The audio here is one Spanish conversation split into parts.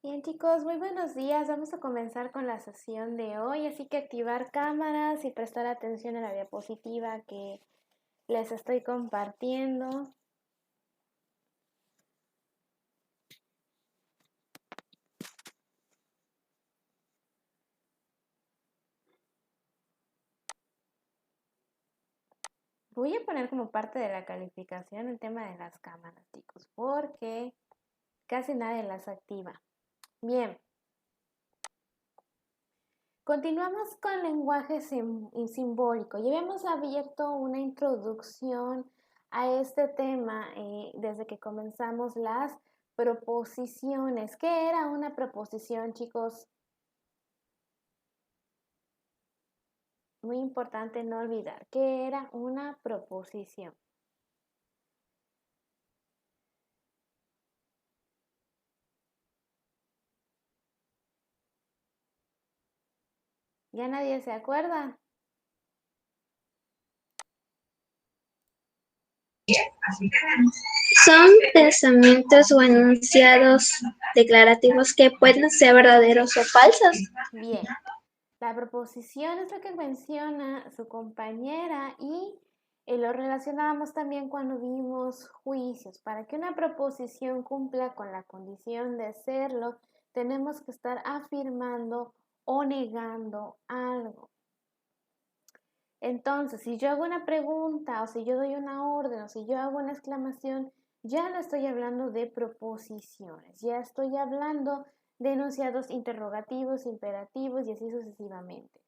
Bien chicos, muy buenos días. Vamos a comenzar con la sesión de hoy, así que activar cámaras y prestar atención a la diapositiva que les estoy compartiendo. Voy a poner como parte de la calificación el tema de las cámaras, chicos, porque casi nadie las activa. Bien. Continuamos con lenguaje simbólico. Ya habíamos abierto una introducción a este tema desde que comenzamos las proposiciones. ¿Qué era una proposición, chicos? Muy importante no olvidar. ¿Qué era una proposición? ¿Ya nadie se acuerda? Son pensamientos o enunciados declarativos que pueden ser verdaderos o falsos. Bien. La proposición es lo que menciona su compañera y lo relacionamos también cuando vimos juicios. Para que una proposición cumpla con la condición de serlo, tenemos que estar afirmando o negando algo. Entonces, si yo hago una pregunta o si yo doy una orden o si yo hago una exclamación, ya no estoy hablando de proposiciones, ya estoy hablando de enunciados interrogativos, imperativos y así sucesivamente.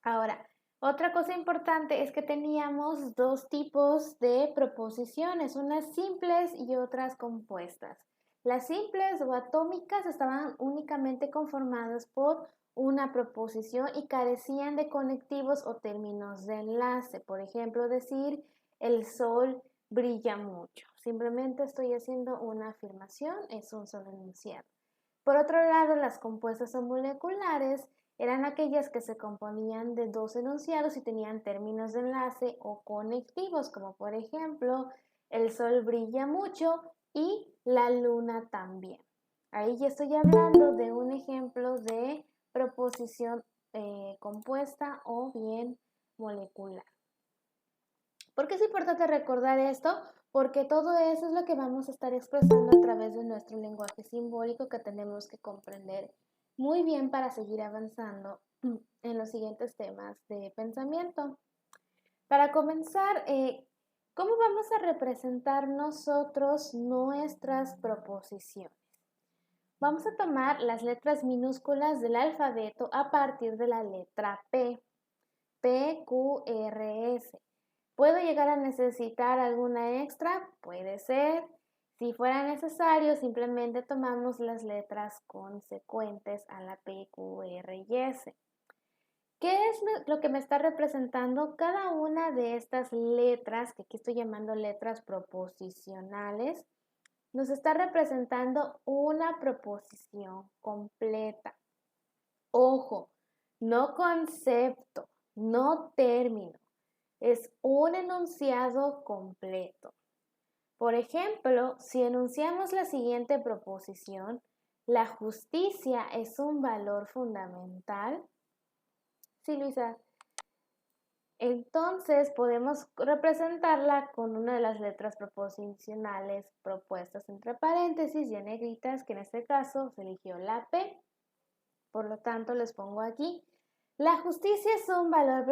Ahora, otra cosa importante es que teníamos dos tipos de proposiciones, unas simples y otras compuestas. Las simples o atómicas estaban únicamente conformadas por una proposición y carecían de conectivos o términos de enlace. Por ejemplo, decir el sol brilla mucho. Simplemente estoy haciendo una afirmación, es un solo enunciado. Por otro lado, las compuestas o moleculares eran aquellas que se componían de dos enunciados y tenían términos de enlace o conectivos, como por ejemplo, el sol brilla mucho y la luna también. Ahí ya estoy hablando de un ejemplo de proposición compuesta o bien molecular. ¿Por qué es importante recordar esto? Porque todo eso es lo que vamos a estar expresando a través de nuestro lenguaje simbólico que tenemos que comprender muy bien para seguir avanzando en los siguientes temas de pensamiento. Para comenzar, ¿cómo vamos a representar nosotros nuestras proposiciones? Vamos a tomar las letras minúsculas del alfabeto a partir de la letra P. P, Q, R, S. ¿Puedo llegar a necesitar alguna extra? Puede ser. Si fuera necesario, simplemente tomamos las letras consecuentes a la P, Q, R y S. ¿Qué es lo que me está representando? Cada una de estas letras, que aquí estoy llamando letras proposicionales, nos está representando una proposición completa. Ojo, no concepto, no término, es un enunciado completo. Por ejemplo, si enunciamos la siguiente proposición, la justicia es un valor fundamental. Sí, Luisa. Entonces podemos representarla con una de las letras proposicionales propuestas entre paréntesis y en negritas, que en este caso se eligió la P. Por lo tanto, les pongo aquí. La justicia es un valor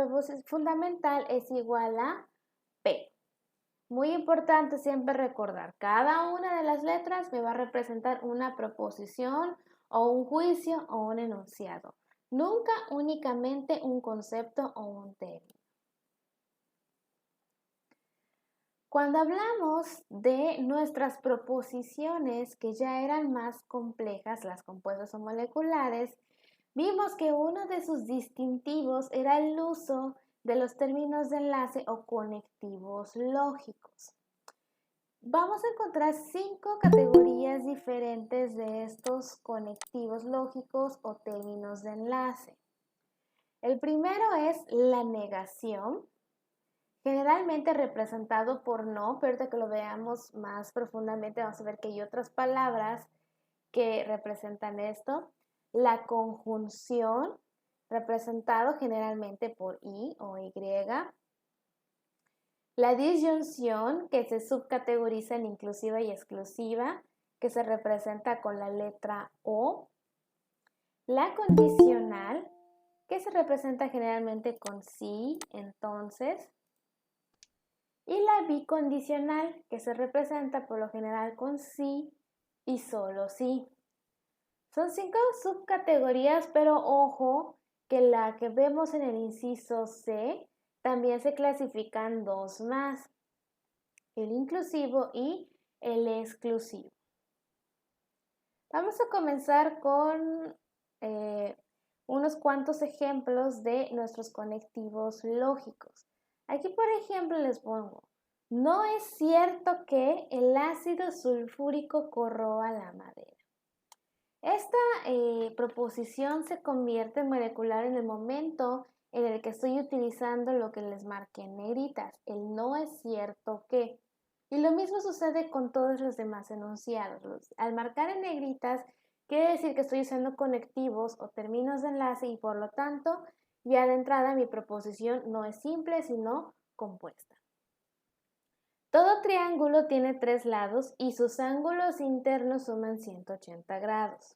fundamental, es igual a P. Muy importante siempre recordar, cada una de las letras me va a representar una proposición o un juicio o un enunciado. Nunca únicamente un concepto o un término. Cuando hablamos de nuestras proposiciones que ya eran más complejas, las compuestas o moleculares, vimos que uno de sus distintivos era el uso de los términos de enlace o conectivos lógicos. Vamos a encontrar 5 categorías diferentes de estos conectivos lógicos o términos de enlace. El primero es la negación, generalmente representado por no, pero ahorita que lo veamos más profundamente vamos a ver que hay otras palabras que representan esto. La conjunción, representado generalmente por I o Y. La disyunción, que se subcategoriza en inclusiva y exclusiva, que se representa con la letra O. La condicional, que se representa generalmente con sí, entonces. Y la bicondicional, que se representa por lo general con sí y solo sí. Son 5 subcategorías, pero ojo que la que vemos en el inciso C también se clasifican 2 más, el inclusivo y el exclusivo. Vamos a comenzar con unos cuantos ejemplos de nuestros conectivos lógicos. Aquí, por ejemplo, les pongo, no es cierto que el ácido sulfúrico corroa la madera. Esta proposición se convierte en molecular en el momento en el que estoy utilizando lo que les marqué en negritas, el no es cierto que. Y lo mismo sucede con todos los demás enunciados. Al marcar en negritas, quiere decir que estoy usando conectivos o términos de enlace y por lo tanto, ya de entrada mi proposición no es simple, sino compuesta. Todo triángulo tiene 3 lados y sus ángulos internos suman 180 grados.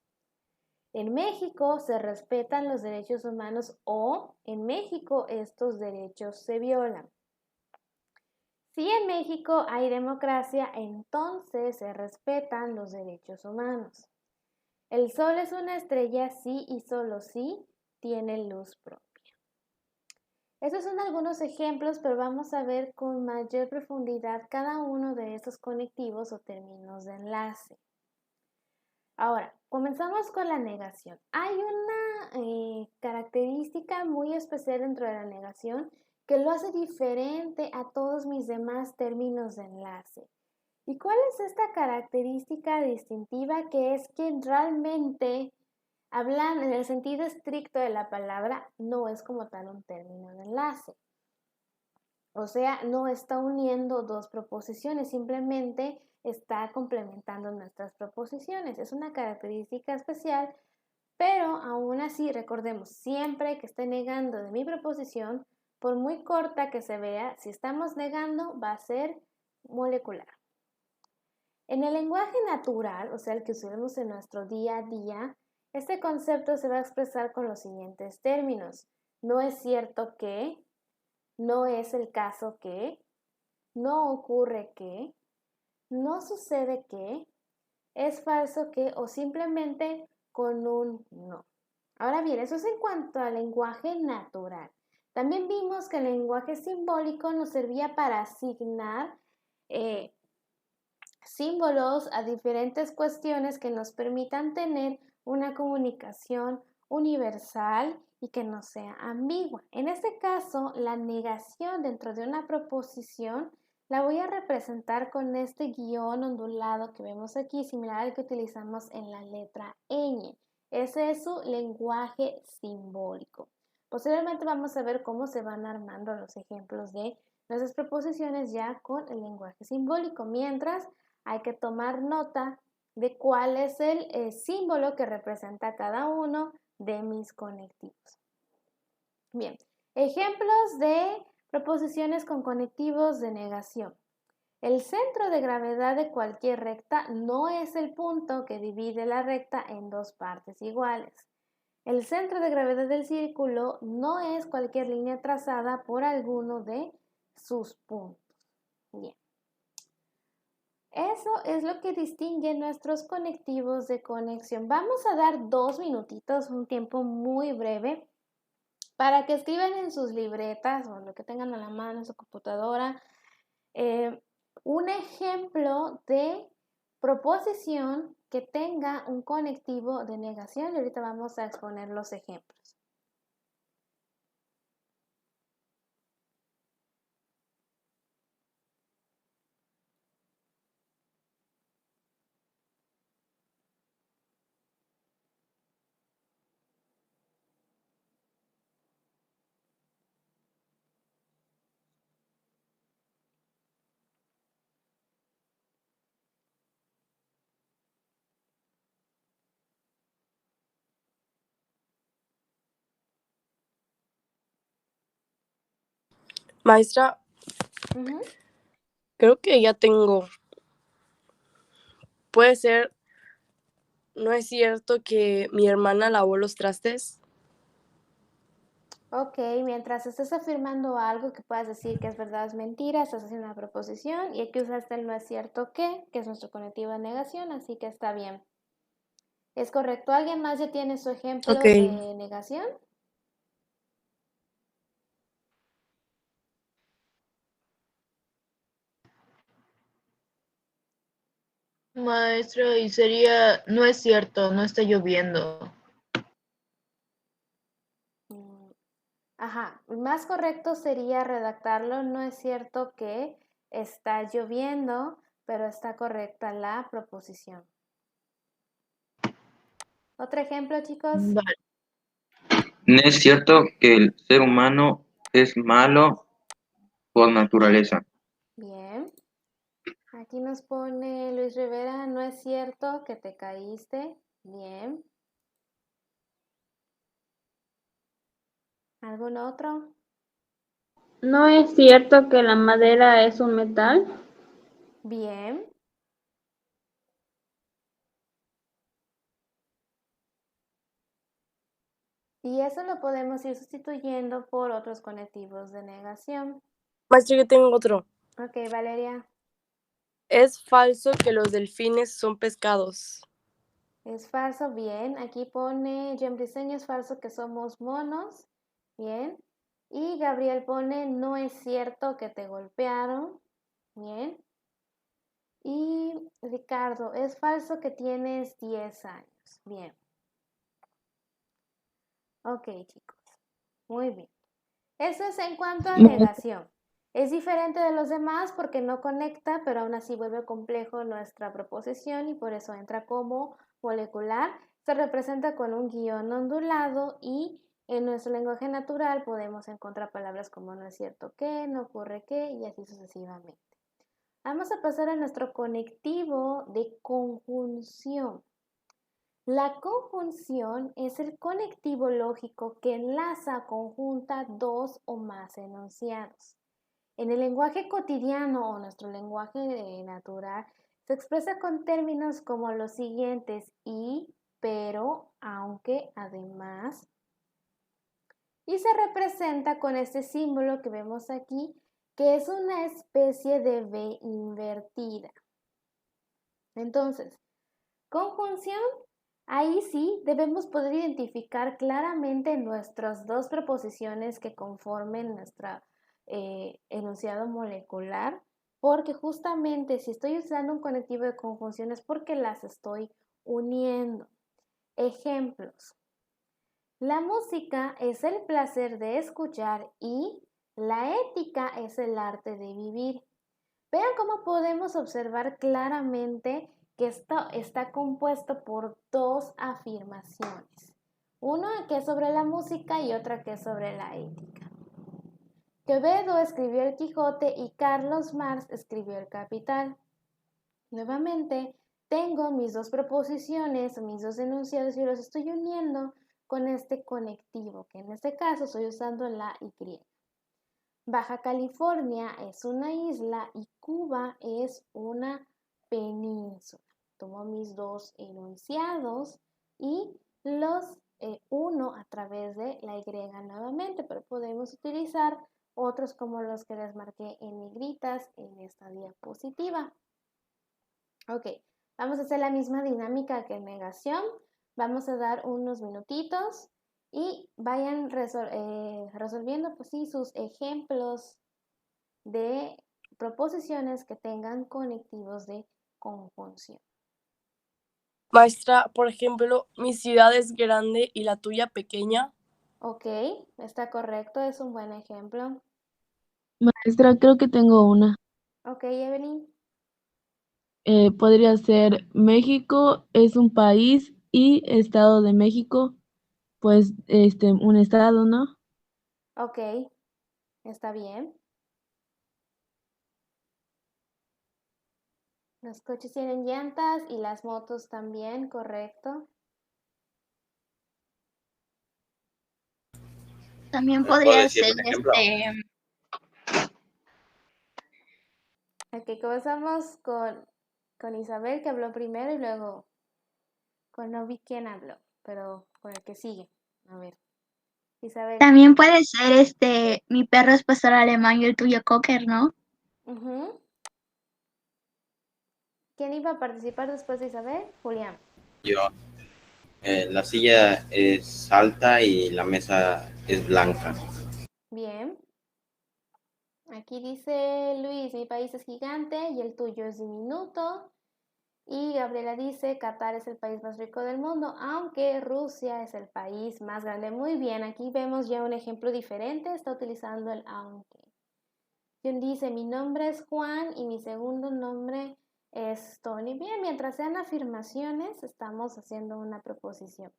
En México se respetan los derechos humanos o en México estos derechos se violan. Si en México hay democracia, entonces se respetan los derechos humanos. El sol es una estrella si y solo si tiene luz propia. Estos son algunos ejemplos, pero vamos a ver con mayor profundidad cada uno de estos conectivos o términos de enlace. Ahora, comenzamos con la negación. Hay una característica muy especial dentro de la negación que lo hace diferente a todos mis demás términos de enlace. ¿Y cuál es esta característica distintiva? Que es que realmente, hablando en el sentido estricto de la palabra, no es como tal un término de enlace. O sea, no está uniendo dos proposiciones, simplemente está complementando nuestras proposiciones. Es una característica especial, pero aún así recordemos, siempre que esté negando de mi proposición, por muy corta que se vea, si estamos negando va a ser molecular. En el lenguaje natural, o sea, el que usamos en nuestro día a día, este concepto se va a expresar con los siguientes términos. No es cierto que, no es el caso que, no ocurre que, no sucede que, es falso que o simplemente con un no. Ahora bien, eso es en cuanto al lenguaje natural. También vimos que el lenguaje simbólico nos servía para asignar símbolos a diferentes cuestiones que nos permitan tener una comunicación universal y que no sea ambigua. En este caso, la negación dentro de una proposición la voy a representar con este guión ondulado que vemos aquí, similar al que utilizamos en la letra ñ. Ese es su lenguaje simbólico. Posteriormente vamos a ver cómo se van armando los ejemplos de nuestras proposiciones ya con el lenguaje simbólico. Mientras, hay que tomar nota de cuál es el símbolo que representa cada uno de mis conectivos. Bien, ejemplos de proposiciones con conectivos de negación. El centro de gravedad de cualquier recta no es el punto que divide la recta en dos partes iguales. El centro de gravedad del círculo no es cualquier línea trazada por alguno de sus puntos. Bien. Eso es lo que distingue nuestros conectivos de conexión. Vamos a dar 2 minutitos, un tiempo muy breve, para que escriban en sus libretas o lo que tengan a la mano en su computadora un ejemplo de proposición que tenga un conectivo de negación y ahorita vamos a exponer los ejemplos. Maestra, creo que ya tengo. Puede ser, ¿no es cierto que mi hermana lavó los trastes? Ok, mientras estés afirmando algo que puedas decir que es verdad o es mentira, estás haciendo una proposición y aquí usaste el no es cierto que es nuestro conectivo de negación, así que está bien. ¿Es correcto? ¿Alguien más ya tiene su ejemplo Ok. de negación? Maestra, y sería, no es cierto, no está lloviendo. Ajá, más correcto sería redactarlo, no es cierto que está lloviendo, pero está correcta la proposición. ¿Otro ejemplo, chicos? Vale. No es cierto que el ser humano es malo por naturaleza. Bien. Aquí nos pone Luis Rivera, no es cierto que te caíste. Bien. ¿Algún otro? ¿No es cierto que la madera es un metal? Bien. Y eso lo podemos ir sustituyendo por otros conectivos de negación. Maestra, yo tengo otro. Ok, Valeria. Es falso que los delfines son pescados. Es falso, bien. Aquí pone Jen Briseño, es falso que somos monos. Bien. Y Gabriel pone, no es cierto que te golpearon. Bien. Y Ricardo, es falso que tienes 10 años. Bien. Ok, chicos. Muy bien. Eso es en cuanto a negación. Es diferente de los demás porque no conecta, pero aún así vuelve complejo nuestra proposición y por eso entra como molecular. Se representa con un guión ondulado y en nuestro lenguaje natural podemos encontrar palabras como no es cierto que, no ocurre que y así sucesivamente. Vamos a pasar a nuestro conectivo de conjunción. La conjunción es el conectivo lógico que enlaza, conjunta dos o más enunciados. En el lenguaje cotidiano o nuestro lenguaje natural se expresa con términos como los siguientes: y, pero, aunque, además. Y se representa con este símbolo que vemos aquí, que es una especie de V invertida. Entonces, conjunción, ahí sí debemos poder identificar claramente nuestras dos preposiciones que conformen nuestro enunciado molecular, porque justamente si estoy usando un conectivo de conjunción es porque las estoy uniendo. Ejemplos. La música es el placer de escuchar y la ética es el arte de vivir. Vean cómo podemos observar claramente que esto está compuesto por dos afirmaciones. Una que es sobre la música y otra que es sobre la ética. Quevedo escribió el Quijote y Carlos Marx escribió el Capital. Nuevamente, tengo mis dos proposiciones o mis dos enunciados y los estoy uniendo con este conectivo, que en este caso estoy usando la Y. Baja California es una isla y Cuba es una península. Tomo mis dos enunciados y los uno a través de la Y nuevamente, pero podemos utilizar otros como los que les marqué en negritas en esta diapositiva. Ok, vamos a hacer la misma dinámica que en negación. Vamos a dar unos minutitos y vayan resolviendo pues, sí, sus ejemplos de proposiciones que tengan conectivos de conjunción. Maestra, por ejemplo, mi ciudad es grande y la tuya pequeña. Ok, está correcto, es un buen ejemplo. Maestra, creo que tengo una. Ok, Evelyn. Podría ser México es un país y Estado de México, pues un estado, ¿no? Ok, está bien. Los coches tienen llantas y las motos también, correcto. También ¿Puedo podría decir ser un ejemplo? Ok, comenzamos con Isabel, que habló primero, y luego no vi quién habló, pero con el que sigue. A ver, Isabel. También puede ser mi perro es pastor alemán y el tuyo cocker, ¿no? Ujú. ¿Quién iba a participar después de Isabel? Julián. Yo, la silla es alta y la mesa es blanca. Bien. Aquí dice Luis, mi país es gigante y el tuyo es diminuto. Y Gabriela dice, Qatar es el país más rico del mundo, aunque Rusia es el país más grande. Muy bien, aquí vemos ya un ejemplo diferente, está utilizando el aunque. John dice, mi nombre es Juan y mi segundo nombre es Tony. Bien, mientras sean afirmaciones, estamos haciendo una proposición.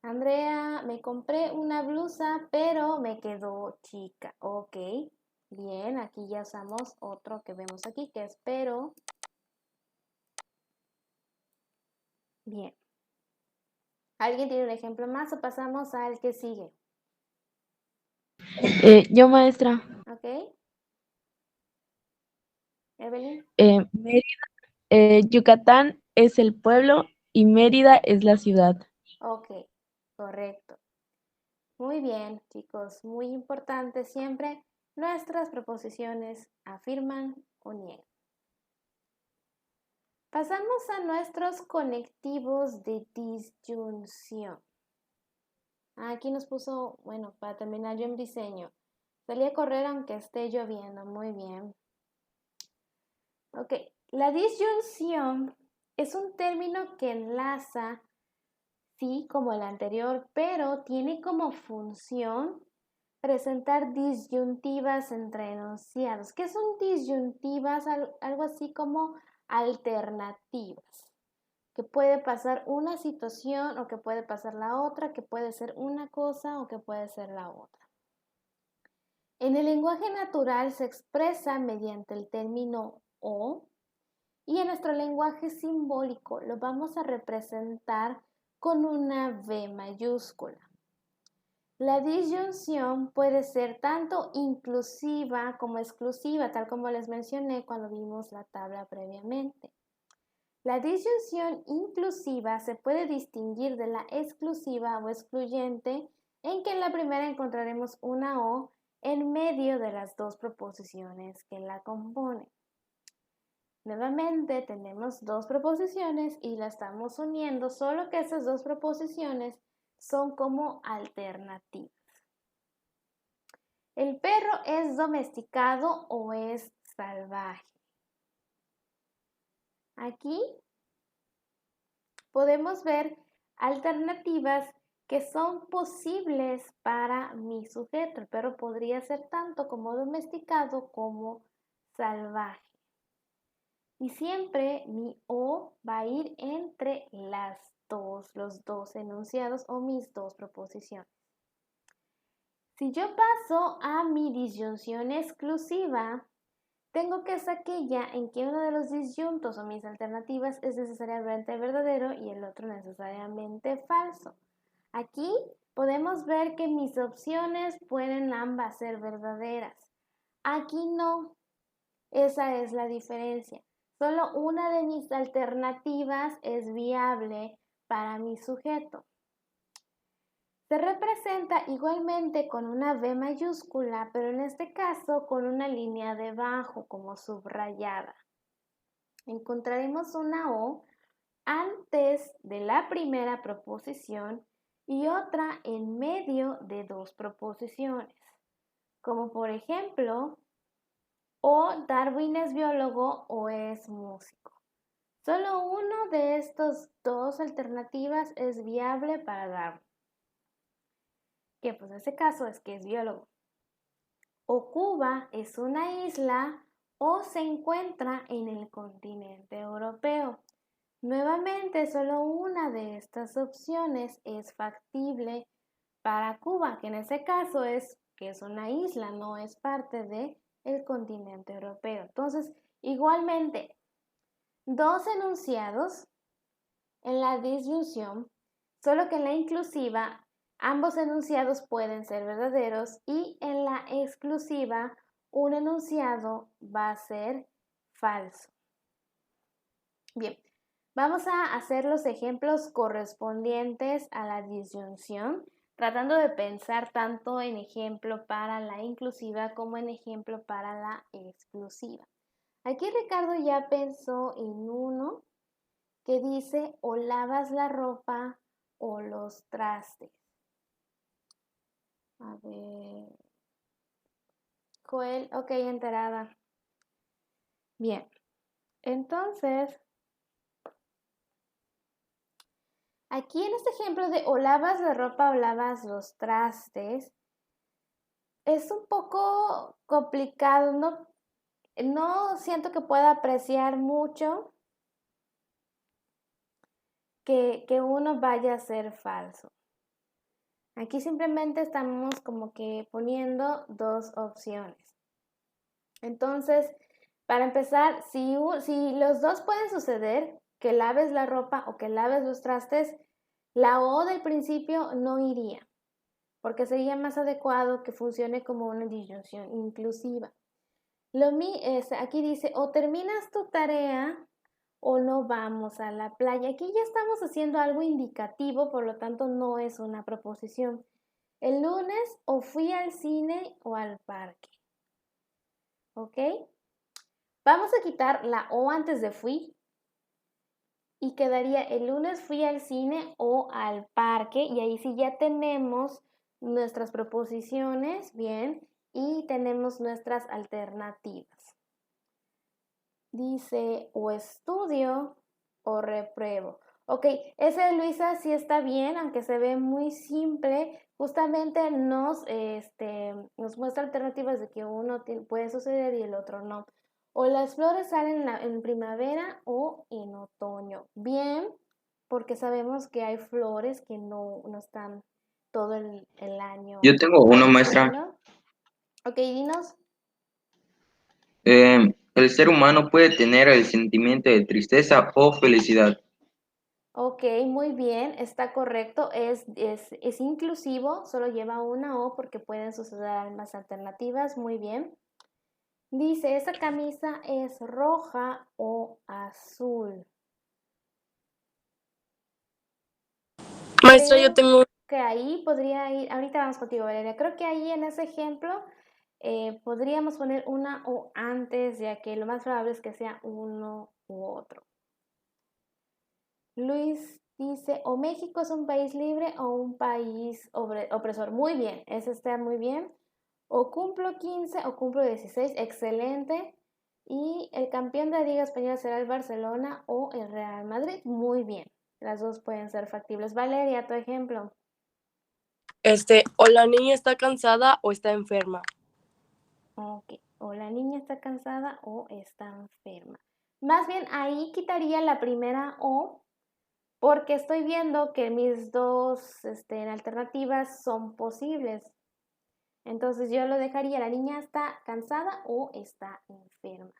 Andrea, me compré una blusa, pero me quedó chica. Ok, bien, aquí ya usamos otro que vemos aquí, que es pero. Bien. ¿Alguien tiene un ejemplo más o pasamos al que sigue? Yo, maestra. ¿Ok? Evelyn. Yucatán es el pueblo y Mérida es la ciudad. Ok, correcto. Muy bien, chicos. Muy importante siempre. Nuestras proposiciones afirman o niegan. Pasamos a nuestros conectivos de disyunción. Aquí nos puso, bueno, para terminar yo en diseño. Salí a correr aunque esté lloviendo. Muy bien. Ok, la disyunción es un término que enlaza, sí, como el anterior, pero tiene como función presentar disyuntivas entre enunciados. ¿Qué son disyuntivas? Algo así como alternativas. Que puede pasar una situación o que puede pasar la otra, que puede ser una cosa o que puede ser la otra. En el lenguaje natural se expresa mediante el término o, y en nuestro lenguaje simbólico lo vamos a representar con una V mayúscula. La disyunción puede ser tanto inclusiva como exclusiva, tal como les mencioné cuando vimos la tabla previamente. La disyunción inclusiva se puede distinguir de la exclusiva o excluyente, en que en la primera encontraremos una O en medio de las dos proposiciones que la componen. Nuevamente tenemos dos proposiciones y las estamos uniendo, solo que esas dos proposiciones son como alternativas. ¿El perro es domesticado o es salvaje? Aquí podemos ver alternativas que son posibles para mi sujeto. El perro podría ser tanto como domesticado como salvaje. Y siempre mi O va a ir entre los dos enunciados o mis dos proposiciones. Si yo paso a mi disyunción exclusiva, tengo que es aquella en que uno de los disyuntos o mis alternativas es necesariamente verdadero y el otro necesariamente falso. Aquí podemos ver que mis opciones pueden ambas ser verdaderas. Aquí no. Esa es la diferencia. Solo una de mis alternativas es viable para mi sujeto. Se representa igualmente con una V mayúscula, pero en este caso con una línea debajo como subrayada. Encontraremos una O antes de la primera proposición y otra en medio de dos proposiciones, como por ejemplo, o Darwin es biólogo o es músico. Solo uno de estas dos alternativas es viable para Darwin, que pues en ese caso es que es biólogo. O Cuba es una isla o se encuentra en el continente europeo. Nuevamente, solo una de estas opciones es factible para Cuba, que en ese caso es que es una isla, no es parte del continente europeo. Entonces, igualmente, dos enunciados en la disyunción, solo que en la inclusiva ambos enunciados pueden ser verdaderos y en la exclusiva un enunciado va a ser falso. Bien, vamos a hacer los ejemplos correspondientes a la disyunción, tratando de pensar tanto en ejemplo para la inclusiva como en ejemplo para la exclusiva. Aquí Ricardo ya pensó en uno que dice o lavas la ropa o los trastes. A ver. Joel, ok, enterada. Bien, entonces, aquí en este ejemplo de o lavas la ropa o lavas los trastes, es un poco complicado, no siento que pueda apreciar mucho que uno vaya a ser falso. Aquí simplemente estamos como que poniendo dos opciones. Entonces, para empezar, si los dos pueden suceder, que laves la ropa o que laves los trastes, la O del principio no iría, porque sería más adecuado que funcione como una disyunción inclusiva. Aquí dice, o terminas tu tarea o no vamos a la playa. Aquí ya estamos haciendo algo indicativo, por lo tanto no es una proposición. El lunes o fui al cine o al parque. ¿Ok? Vamos a quitar la O antes de fui y quedaría el lunes fui al cine o al parque, y ahí sí ya tenemos nuestras proposiciones, bien, y tenemos nuestras alternativas. Dice o estudio o repruebo. Ok, ese de Luisa sí está bien, aunque se ve muy simple. Justamente nos muestra alternativas de que uno puede suceder y el otro no. O las flores salen en primavera o en otoño. Bien, porque sabemos que hay flores que no están todo el año. Yo tengo uno, maestra. Ok, dinos. El ser humano puede tener el sentimiento de tristeza o felicidad. Ok, muy bien, está correcto, es inclusivo, solo lleva una O porque pueden suceder ambas alternativas, muy bien. Dice, ¿esa camisa es roja o azul? Maestra, Creo yo tengo... que ahí podría ir, ahorita vamos contigo, Valeria, creo que ahí en ese ejemplo podríamos poner una O antes, ya que lo más probable es que sea uno u otro. Luis dice, o México es un país libre o un país opresor. Muy bien, ese está muy bien. O cumplo 15 o cumplo 16, excelente. Y el campeón de la Liga Española será el Barcelona o el Real Madrid. Muy bien, las dos pueden ser factibles. Valeria, tu ejemplo. O la niña está cansada o está enferma. Ok, o la niña está cansada o está enferma. Más bien ahí quitaría la primera O, porque estoy viendo que mis dos alternativas son posibles. Entonces yo lo dejaría, la niña está cansada o está enferma.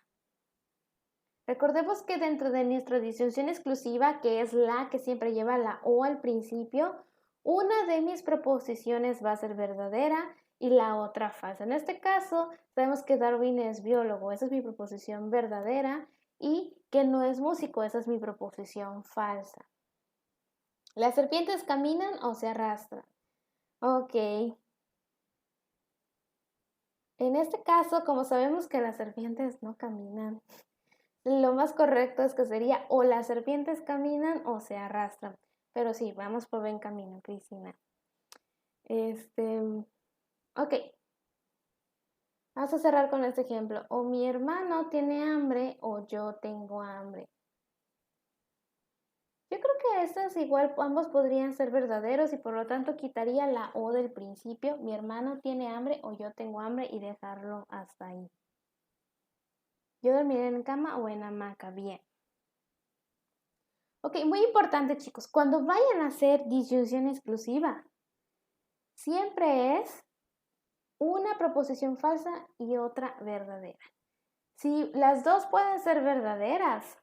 Recordemos que dentro de nuestra disyunción exclusiva, que es la que siempre lleva la O al principio, una de mis proposiciones va a ser verdadera y la otra falsa. En este caso, sabemos que Darwin es biólogo, esa es mi proposición verdadera, y que no es músico, esa es mi proposición falsa. ¿Las serpientes caminan o se arrastran? Ok. En este caso, como sabemos que las serpientes no caminan, lo más correcto es que sería o las serpientes caminan o se arrastran. Pero sí, vamos por buen camino, Cristina. Ok. Vamos a cerrar con este ejemplo. O mi hermano tiene hambre o yo tengo hambre. Yo creo que estos igual ambos podrían ser verdaderos y por lo tanto quitaría la O del principio. Mi hermano tiene hambre o yo tengo hambre y dejarlo hasta ahí. Yo dormiré en cama o en hamaca. Bien. Ok, muy importante, chicos. Cuando vayan a hacer disyunción exclusiva, siempre es una proposición falsa y otra verdadera. Si las dos pueden ser verdaderas,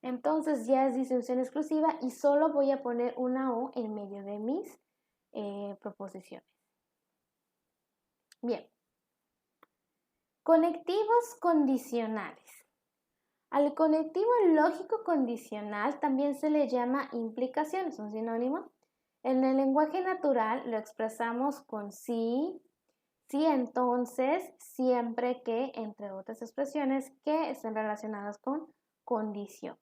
entonces ya es disyunción exclusiva y solo voy a poner una O en medio de mis proposiciones. Bien. Conectivos condicionales. Al conectivo lógico condicional también se le llama implicación, es un sinónimo. En el lenguaje natural lo expresamos con sí, sí, entonces, siempre que, entre otras expresiones que estén relacionadas con condición.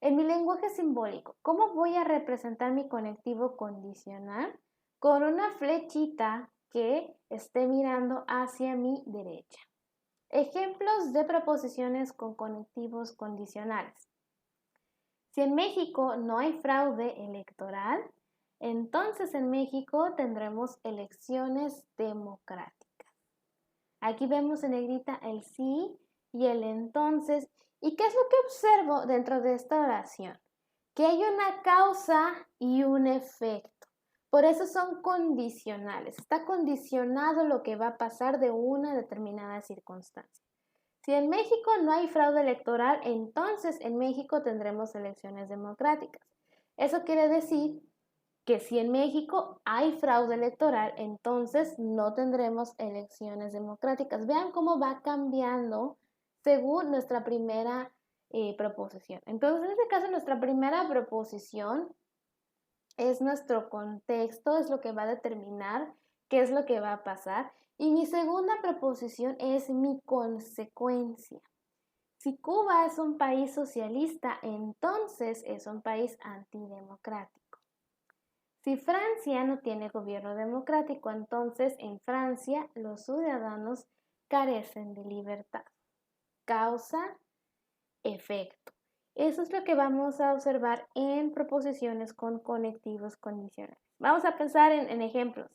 En mi lenguaje simbólico, ¿cómo voy a representar mi conectivo condicional? Con una flechita que esté mirando hacia mi derecha. Ejemplos de preposiciones con conectivos condicionales. Si en México no hay fraude electoral, entonces en México tendremos elecciones democráticas. Aquí vemos en negrita el sí y el entonces. ¿Y qué es lo que observo dentro de esta oración? Que hay una causa y un efecto. Por eso son condicionales. Está condicionado lo que va a pasar de una determinada circunstancia. Si en México no hay fraude electoral, entonces en México tendremos elecciones democráticas. Eso quiere decir que si en México hay fraude electoral, entonces no tendremos elecciones democráticas. Vean cómo va cambiando según nuestra primera proposición. Entonces, en este caso, nuestra primera proposición es nuestro contexto, es lo que va a determinar qué es lo que va a pasar. Y mi segunda proposición es mi consecuencia. Si Cuba es un país socialista, entonces es un país antidemocrático. Si Francia no tiene gobierno democrático, entonces en Francia los ciudadanos carecen de libertad. Causa, efecto. Eso es lo que vamos a observar en proposiciones con conectivos condicionales. Vamos a pensar en ejemplos.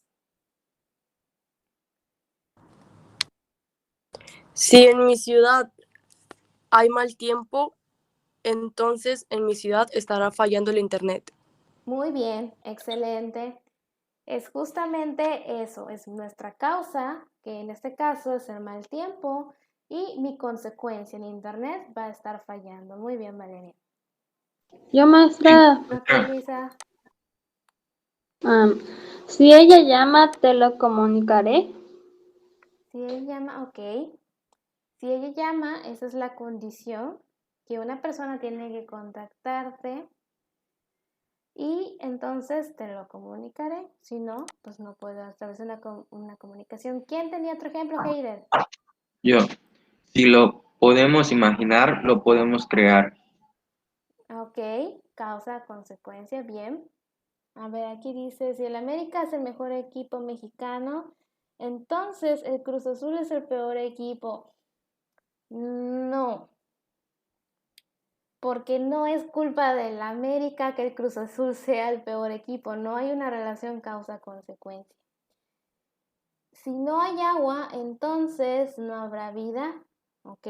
Si en mi ciudad hay mal tiempo, entonces en mi ciudad estará fallando el internet. Muy bien, excelente. Es justamente eso, es nuestra causa, que en este caso es el mal tiempo, y mi consecuencia en internet va a estar fallando. Muy bien, Valeria. Yo, maestra, Ok, Luisa. si ella llama, te lo comunicaré. Si ella llama, ok. Si ella llama, esa es la condición, que una persona tiene que contactarte y entonces te lo comunicaré. Si no, pues no puedo establecer una comunicación. ¿Quién tenía otro ejemplo, Heider? Yo. Si lo podemos imaginar, lo podemos crear. Ok, causa, consecuencia, bien. A ver, aquí dice, si el América es el mejor equipo mexicano, entonces el Cruz Azul es el peor equipo. No, porque no es culpa del América que el Cruz Azul sea el peor equipo, no hay una relación causa-consecuencia. Si no hay agua, entonces no habrá vida, ¿ok?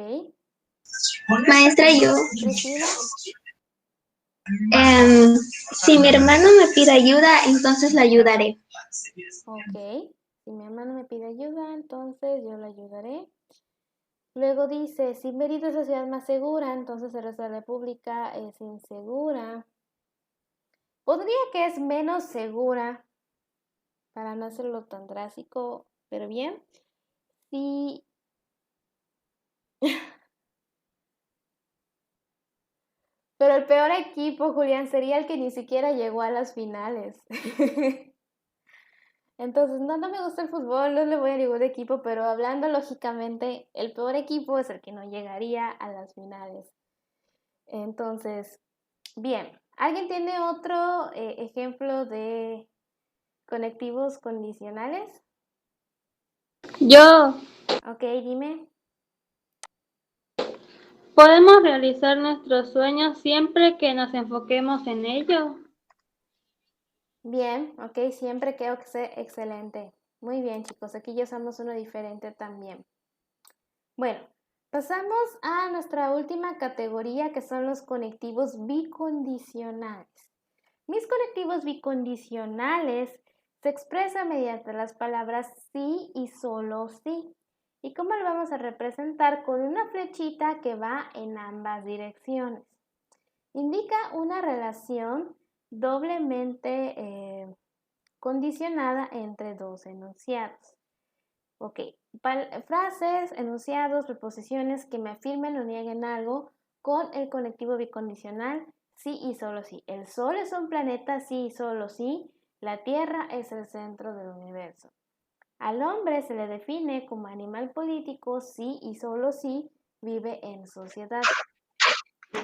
Maestra, yo, Cristina, si mi hermano me pide ayuda, entonces la ayudaré. ok. Si mi hermano me pide ayuda, entonces yo le ayudaré. Luego dice, si Mérida es la ciudad más segura, entonces el resto de la República es insegura. Podría que es menos segura, para no hacerlo tan drástico, pero bien. Sí. Pero el peor equipo, Julián, sería el que ni siquiera llegó a las finales. Entonces, no me gusta el fútbol, no le voy a ningún equipo, pero hablando lógicamente, el peor equipo es el que no llegaría a las finales. Entonces, bien, ¿alguien tiene otro ejemplo de conectivos condicionales? Yo, Ok, dime. podemos realizar nuestros sueños siempre que nos enfoquemos en ello. Bien, ok, siempre creo que sea excelente. Muy bien, chicos, aquí ya usamos uno diferente también. Bueno, pasamos a nuestra última categoría, que son los conectivos bicondicionales. Mis conectivos bicondicionales se expresan mediante las palabras sí y solo sí. ¿Y cómo lo vamos a representar? Con una flechita que va en ambas direcciones. Indica una relación doblemente condicionada entre dos enunciados. Ok, frases, enunciados, preposiciones que me afirmen o nieguen algo con el conectivo bicondicional sí y solo sí. El Sol es un planeta sí y solo sí. La Tierra es el centro del universo. Al hombre se le define como animal político sí y solo sí vive en sociedad.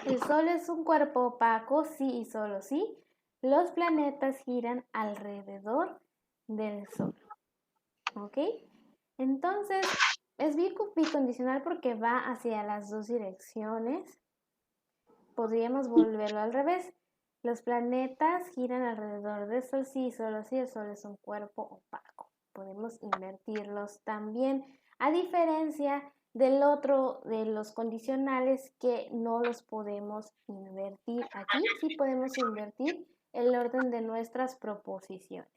El Sol es un cuerpo opaco sí y solo sí. Los planetas giran alrededor del Sol. ¿Ok? Entonces, es bicondicional porque va hacia las dos direcciones. Podríamos volverlo al revés. Los planetas giran alrededor del Sol sí y solo sí. El Sol es un cuerpo opaco. Podemos invertirlos también, a diferencia del otro de los condicionales que no los podemos invertir. Aquí sí podemos invertir el orden de nuestras proposiciones.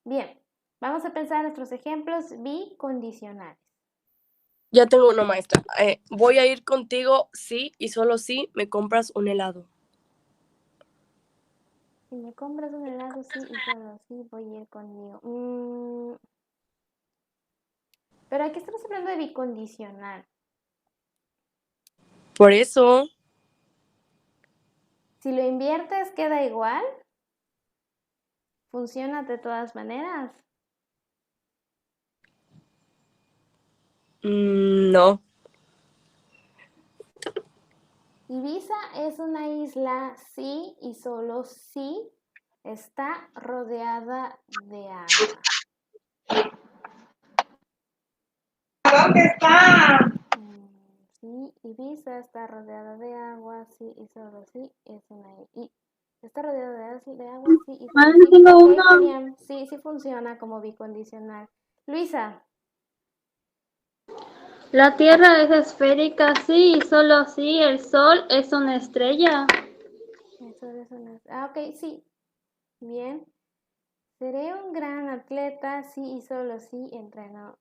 Bien, vamos a pensar en nuestros ejemplos bicondicionales. Ya tengo una, maestra. Voy a ir contigo si y solo si me compras un helado. Si me compras un helado, sí y solo sí voy a ir conmigo. Pero aquí estamos hablando de bicondicional. Por eso, Si lo inviertes, queda igual. Funciona de todas maneras. no. Ibiza es una isla sí y solo sí está rodeada de agua. ¿Dónde está? Sí, Ibiza está rodeada de agua, sí y solo sí es una isla. Está rodeada de agua, sí y solo sí. Tengo Ok, uno. genial. Sí, sí funciona como bicondicional. Luisa. La Tierra es esférica, sí, y solo sí. El Sol es una estrella. Eso es una... ok, sí. Bien. Seré un gran atleta, sí y solo sí entreno.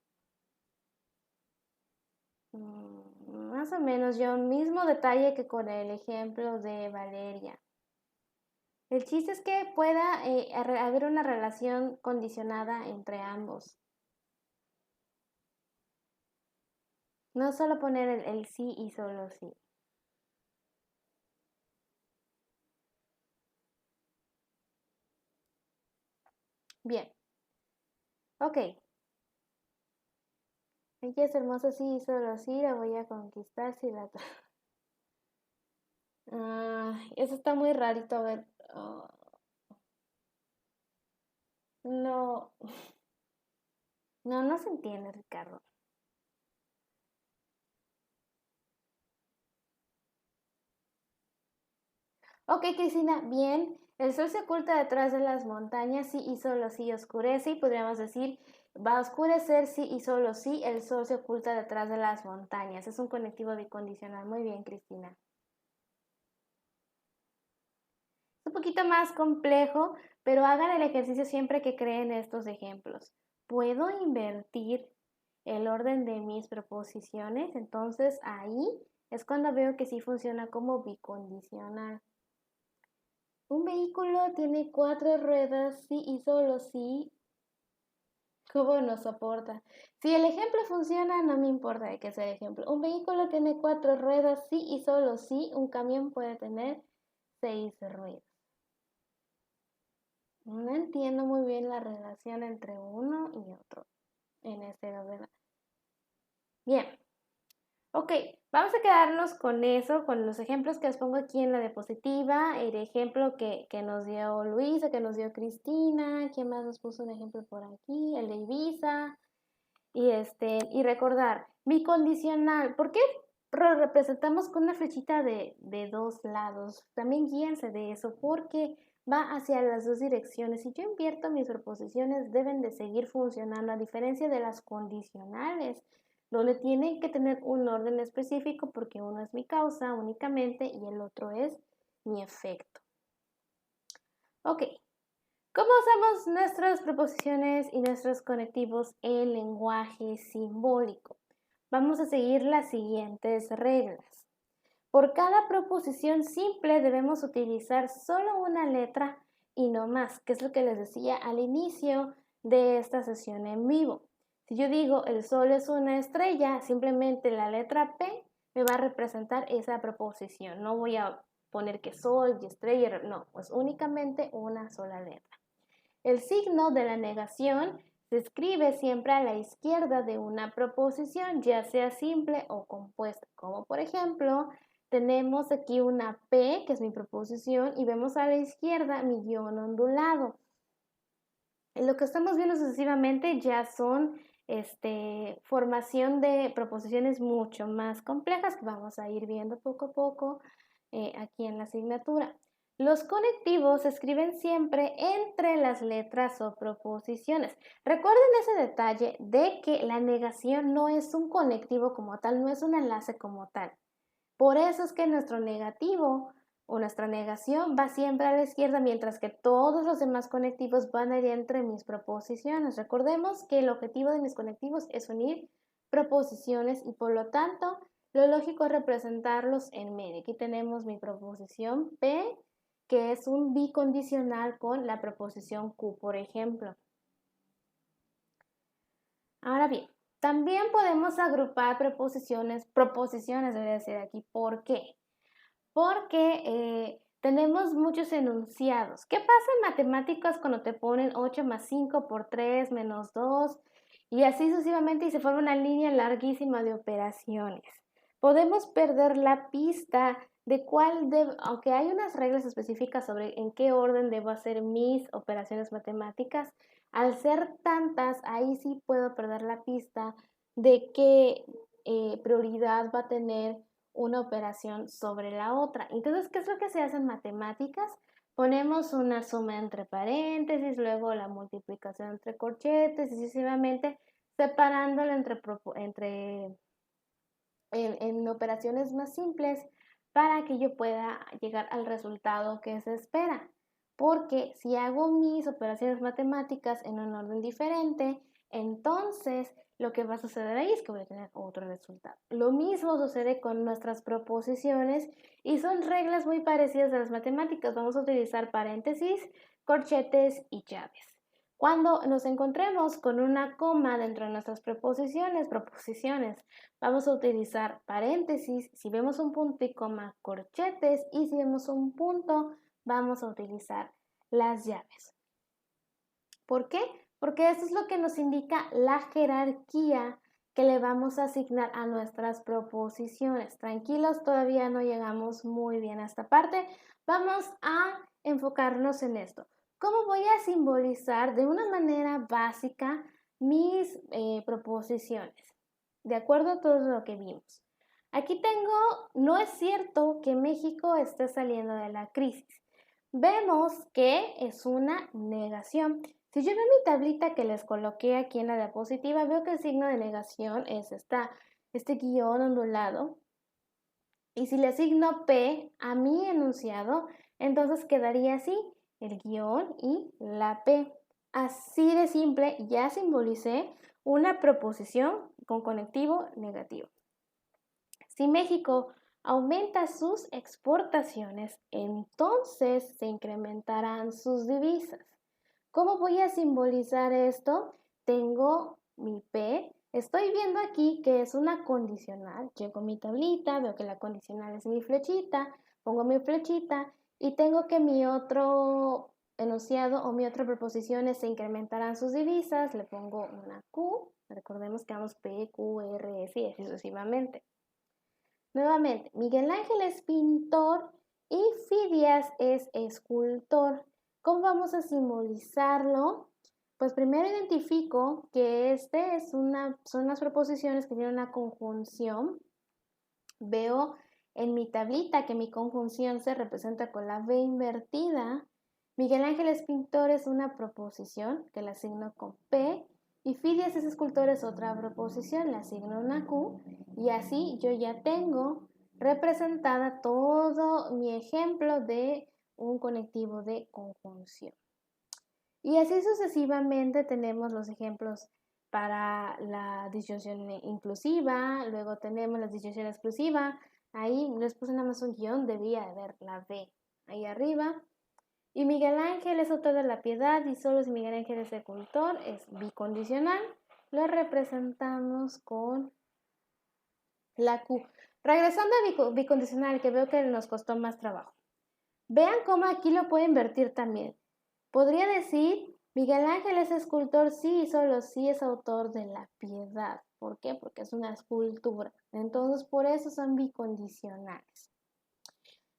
Más o menos yo, mismo detalle que con el ejemplo de Valeria. El chiste es que pueda haber una relación condicionada entre ambos. No solo poner el sí y solo sí. Bien. Ok. Ella es hermosa, sí y solo sí, la voy a conquistar si la... eso está muy rarito, a ver. No. No se entiende, Ricardo. Ok, Cristina, bien. El sol se oculta detrás de las montañas, sí y solo sí oscurece. Y podríamos decir, va a oscurecer, sí y solo sí, el sol se oculta detrás de las montañas. Es un conectivo bicondicional. Muy bien, Cristina. Es un poquito más complejo, pero hagan el ejercicio siempre que creen estos ejemplos. ¿Puedo invertir el orden de mis proposiciones? Entonces ahí es cuando veo que sí funciona como bicondicional. Un vehículo tiene 4 ruedas, sí y solo sí. ¿Cómo nos soporta? Si el ejemplo funciona, no me importa de qué sea el ejemplo. Un vehículo tiene 4 ruedas, sí y solo sí. Un camión puede tener 6 ruedas. No entiendo muy bien la relación entre uno y otro en este orden. Bien. Ok, vamos a quedarnos con eso, con los ejemplos que les pongo aquí en la diapositiva, el ejemplo que nos dio Luisa, que nos dio Cristina, ¿quién más nos puso un ejemplo por aquí? El de Ibiza, y recordar, bicondicional, ¿por qué representamos con una flechita de 2 lados? También guíense de eso, porque va hacia las dos direcciones. Si yo invierto mis proposiciones, deben de seguir funcionando, a diferencia de las condicionales, donde tienen que tener un orden específico porque uno es mi causa únicamente y el otro es mi efecto. Ok, ¿cómo usamos nuestras proposiciones y nuestros conectivos en lenguaje simbólico? Vamos a seguir las siguientes reglas. Por cada proposición simple debemos utilizar solo una letra y no más, que es lo que les decía al inicio de esta sesión en vivo. Si yo digo el sol es una estrella, simplemente la letra P me va a representar esa proposición. No voy a poner que sol y estrella, no, pues únicamente una sola letra. El signo de la negación se escribe siempre a la izquierda de una proposición, ya sea simple o compuesta, como por ejemplo, tenemos aquí una P, que es mi proposición, y vemos a la izquierda mi guión ondulado. Lo que estamos viendo sucesivamente ya son formación de proposiciones mucho más complejas que vamos a ir viendo poco a poco aquí en la asignatura. Los conectivos se escriben siempre entre las letras o proposiciones. Recuerden ese detalle de que la negación no es un conectivo como tal, no es un enlace como tal. Por eso es que nuestro negativo o nuestra negación va siempre a la izquierda, mientras que todos los demás conectivos van a ir entre mis proposiciones. Recordemos que el objetivo de mis conectivos es unir proposiciones y por lo tanto lo lógico es representarlos en medio. Aquí tenemos mi proposición P, que es un bicondicional con la proposición Q, por ejemplo. Ahora bien, también podemos agrupar proposiciones debería decir aquí. ¿Por qué? Porque tenemos muchos enunciados. ¿Qué pasa en matemáticas cuando te ponen 8 más 5 por 3 menos 2 y así sucesivamente y se forma una línea larguísima de operaciones? Podemos perder la pista de aunque hay unas reglas específicas sobre en qué orden debo hacer mis operaciones matemáticas, al ser tantas, ahí sí puedo perder la pista de qué prioridad va a tener una operación sobre la otra. Entonces, ¿qué es lo que se hace en matemáticas? Ponemos una suma entre paréntesis, luego la multiplicación entre corchetes, y sucesivamente separándolo en operaciones más simples para que yo pueda llegar al resultado que se espera. Porque si hago mis operaciones matemáticas en un orden diferente, entonces lo que va a suceder ahí es que voy a tener otro resultado. Lo mismo sucede con nuestras proposiciones y son reglas muy parecidas a las matemáticas. Vamos a utilizar paréntesis, corchetes y llaves. Cuando nos encontremos con una coma dentro de nuestras proposiciones, vamos a utilizar paréntesis, si vemos un punto y coma, corchetes, y si vemos un punto, vamos a utilizar las llaves. ¿Por qué? Porque esto es lo que nos indica la jerarquía que le vamos a asignar a nuestras proposiciones. Tranquilos, todavía no llegamos muy bien a esta parte. Vamos a enfocarnos en esto. ¿Cómo voy a simbolizar de una manera básica mis proposiciones? De acuerdo a todo lo que vimos. Aquí no es cierto que México esté saliendo de la crisis. Vemos que es una negación. Si yo veo mi tablita que les coloqué aquí en la diapositiva, veo que el signo de negación es este guión ondulado. Y si le asigno P a mi enunciado, entonces quedaría así, el guión y la P. Así de simple, ya simbolicé una proposición con conectivo negativo. Si México aumenta sus exportaciones, entonces se incrementarán sus divisas. ¿Cómo voy a simbolizar esto? Tengo mi P. Estoy viendo aquí que es una condicional. Llego a mi tablita, veo que la condicional es mi flechita, pongo mi flechita y tengo que mi otro enunciado o mi otra proposición se incrementarán sus divisas. Le pongo una Q. Recordemos que vamos P, Q, R, S y así sucesivamente. Nuevamente, Miguel Ángel es pintor y Fidias es escultor. ¿Cómo vamos a simbolizarlo? Pues primero identifico que son las proposiciones que tienen una conjunción. Veo en mi tablita que mi conjunción se representa con la V invertida. Miguel Ángel es pintor es una proposición que la asigno con P. Y Fidias es escultor es otra proposición, la asigno una Q. Y así yo ya tengo representada todo mi ejemplo de un conectivo de conjunción. Y así sucesivamente tenemos los ejemplos para la disyunción inclusiva, luego tenemos la disyunción exclusiva. Ahí les puse nada más un guión, debía haber la V ahí arriba. Y Miguel Ángel es autor de la Piedad y solo si Miguel Ángel es escultor es bicondicional. Lo representamos con la Q. Regresando a bicondicional, que veo que nos costó más trabajo. Vean cómo aquí lo puedo invertir también. Podría decir, Miguel Ángel es escultor, sí, y solo sí es autor de La Piedad. ¿Por qué? Porque es una escultura. Entonces, por eso son bicondicionales.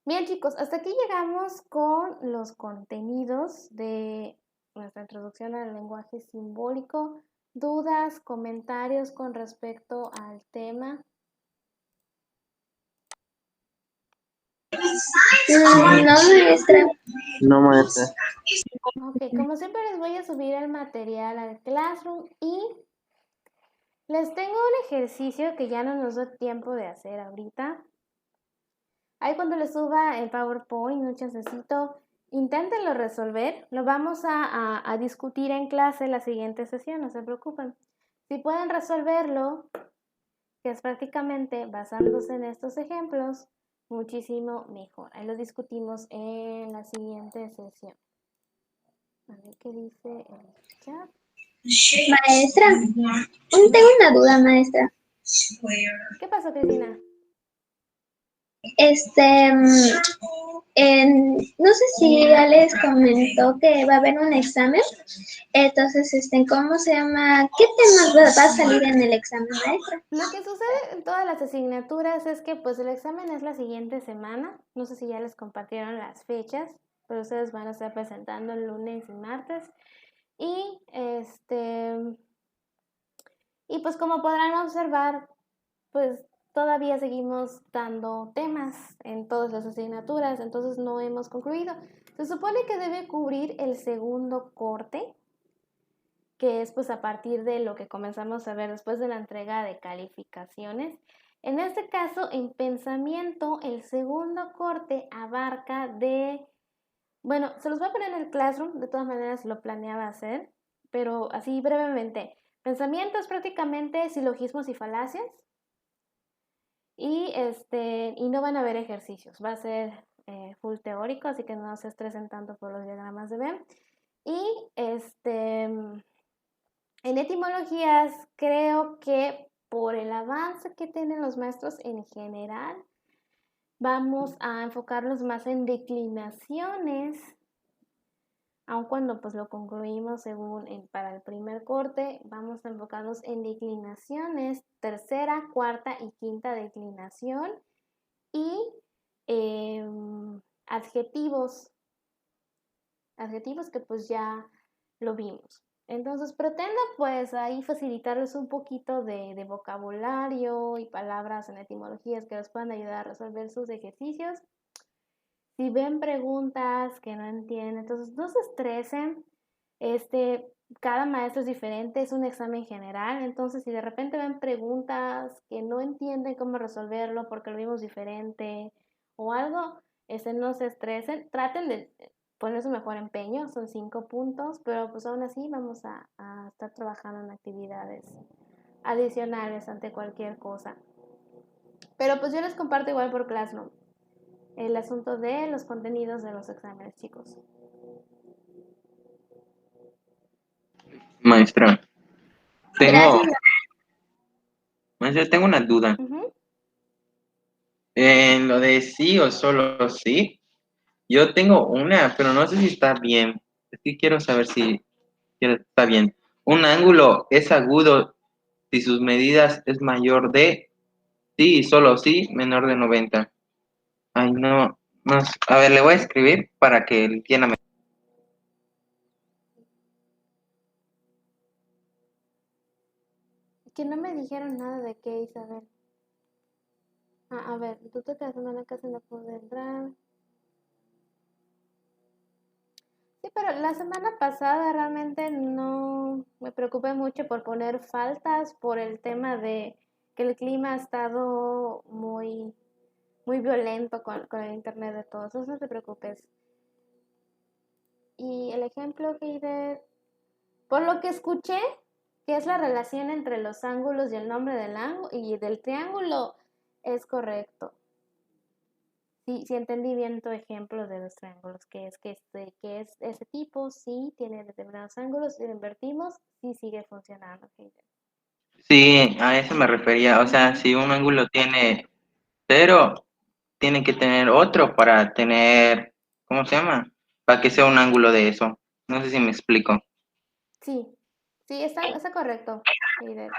Bien, chicos, hasta aquí llegamos con los contenidos de nuestra introducción al lenguaje simbólico. ¿Dudas, comentarios con respecto al tema? No, maestra. No, maestra. Ok, como siempre les voy a subir el material al Classroom y les tengo un ejercicio que ya no nos da tiempo de hacer ahorita. Ahí cuando les suba el PowerPoint, un chancecito, inténtenlo resolver. Lo vamos a discutir en clase la siguiente sesión, no se preocupen. Si pueden resolverlo, que es prácticamente basándose en estos ejemplos, muchísimo mejor. Ahí lo discutimos en la siguiente sesión. A ver qué dice el chat. Maestra, tengo una duda, maestra. ¿Qué pasó, Cristina? No sé si ya les comentó que va a haber un examen. Entonces, ¿cómo se llama? ¿Qué temas va a salir en el examen, maestra? Lo que sucede en todas las asignaturas es que pues el examen es la siguiente semana. No sé si ya les compartieron las fechas, pero ustedes van a estar presentando el lunes y martes. Y pues como podrán observar, pues todavía seguimos dando temas en todas las asignaturas, entonces no hemos concluido. Se supone que debe cubrir el segundo corte, que es pues a partir de lo que comenzamos a ver después de la entrega de calificaciones. En este caso, en pensamiento, el segundo corte abarca bueno, se los voy a poner en el Classroom, de todas maneras lo planeaba hacer, pero así brevemente. Pensamiento es prácticamente silogismos y falacias. Y no van a haber ejercicios, va a ser full teórico, así que no se estresen tanto por los diagramas de Venn. Y en etimologías creo que por el avance que tienen los maestros en general, vamos a enfocarnos más en declinaciones, aun cuando pues lo concluimos para el primer corte, vamos a enfocarnos en declinaciones, tercera, cuarta y quinta declinación y adjetivos que pues ya lo vimos. Entonces pretendo pues ahí facilitarles un poquito de vocabulario y palabras en etimologías que les puedan ayudar a resolver sus ejercicios. Si ven preguntas que no entienden, entonces no se estresen. Cada maestro es diferente, es un examen general, entonces si de repente ven preguntas que no entienden cómo resolverlo porque lo vimos diferente o algo, no se estresen, traten de poner su mejor empeño, son 5 puntos, pero pues aún así vamos a estar trabajando en actividades adicionales ante cualquier cosa. Pero pues yo les comparto igual por Classroom el asunto de los contenidos de los exámenes, chicos. Maestra, Gracias. tengo una duda. En lo de sí o solo sí, yo tengo una, pero no sé si está bien. Es que quiero saber si está bien. Un ángulo es agudo si sus medidas es mayor de sí y solo sí, menor de 90. Ay, no. A ver, le voy a escribir para que entienda mejor. Que no me dijeron nada de qué, Isabel. A ver, tú te quedas semana casi no pude entrar. Sí, pero la semana pasada realmente no me preocupé mucho por poner faltas por el tema de que el clima ha estado muy, muy violento con el internet de todos. Eso no te preocupes. Y el ejemplo que por lo que escuché, que es la relación entre los ángulos y el nombre del ángulo y del triángulo, es correcto. Sí, entendí bien tu ejemplo de los triángulos, que es ese tipo, sí, tiene determinados ángulos, si lo invertimos, sí sigue funcionando. Sí, a eso me refería. O sea, si un ángulo tiene pero tienen que tener otro para tener, ¿cómo se llama? Para que sea un ángulo de eso. No sé si me explico. Sí, sí, está correcto, Eider.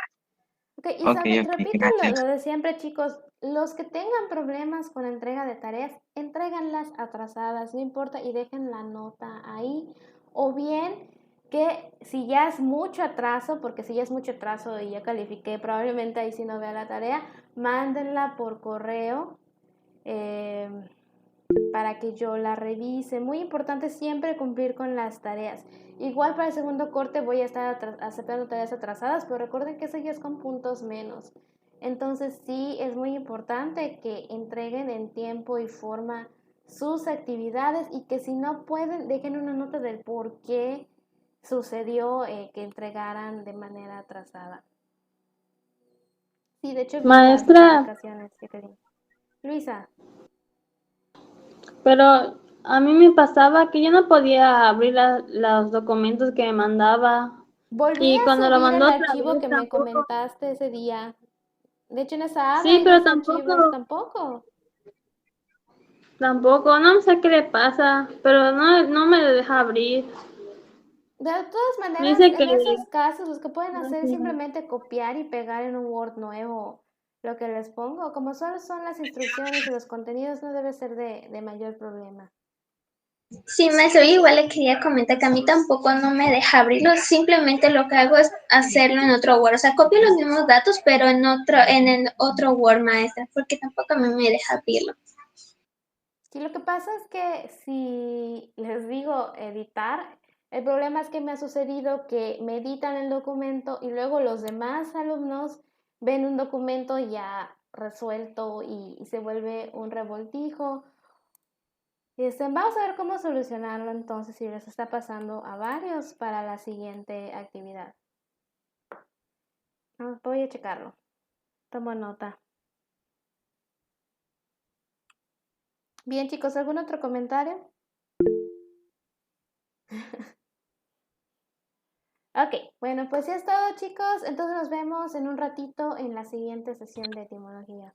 Ok, y Ok, repito gracias. lo de siempre, chicos. Los que tengan problemas con entrega de tareas, entréganlas atrasadas, no importa, y dejen la nota ahí. O bien que si ya es mucho atraso, porque si ya es mucho atraso y ya califiqué, probablemente ahí sí no vea la tarea, mándenla por correo para que yo la revise. Muy importante siempre cumplir con las tareas. Igual para el segundo corte voy a estar aceptando tareas atrasadas, pero recuerden que eso ya es con puntos menos. Entonces sí es muy importante que entreguen en tiempo y forma sus actividades y que si no pueden dejen una nota del por qué sucedió que entregaran de manera atrasada. Sí, de hecho he visto las Maestra, notificaciones que te di. Luisa. pero a mí me pasaba que yo no podía abrir los documentos que me mandaba. Volví Y a cuando lo subir el mandó otra archivo vez que me tampoco. comentaste ese día. De hecho, en esa habla Sí, hay pero dos archivos, tampoco, tampoco. no sé qué le pasa, pero no me deja abrir. De todas Me maneras, dice que en esos casos, los que pueden no hacer es quiero. simplemente copiar y pegar en un Word nuevo lo que les pongo. Como solo son las instrucciones y los contenidos, no debe ser de mayor problema. Sí, maestro, yo igual le quería comentar que a mí tampoco no me deja abrirlo, simplemente lo que hago es hacerlo en otro Word, o sea, copio los mismos datos, pero en el otro Word, maestra, porque tampoco a mí me deja abrirlo. Sí, lo que pasa es que si les digo editar, el problema es que me ha sucedido que me editan el documento y luego los demás alumnos ven un documento ya resuelto y se vuelve un revoltijo. Vamos a ver cómo solucionarlo entonces si les está pasando a varios para la siguiente actividad. Voy a checarlo. Tomo nota. Bien, chicos, ¿algún otro comentario? Ok, bueno, pues ya es todo, chicos. Entonces nos vemos en un ratito en la siguiente sesión de etimología.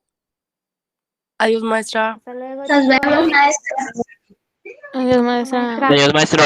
Adiós, maestra. Hasta luego, Nos vemos, chicos. maestra. Adiós, maestra. Señor maestro.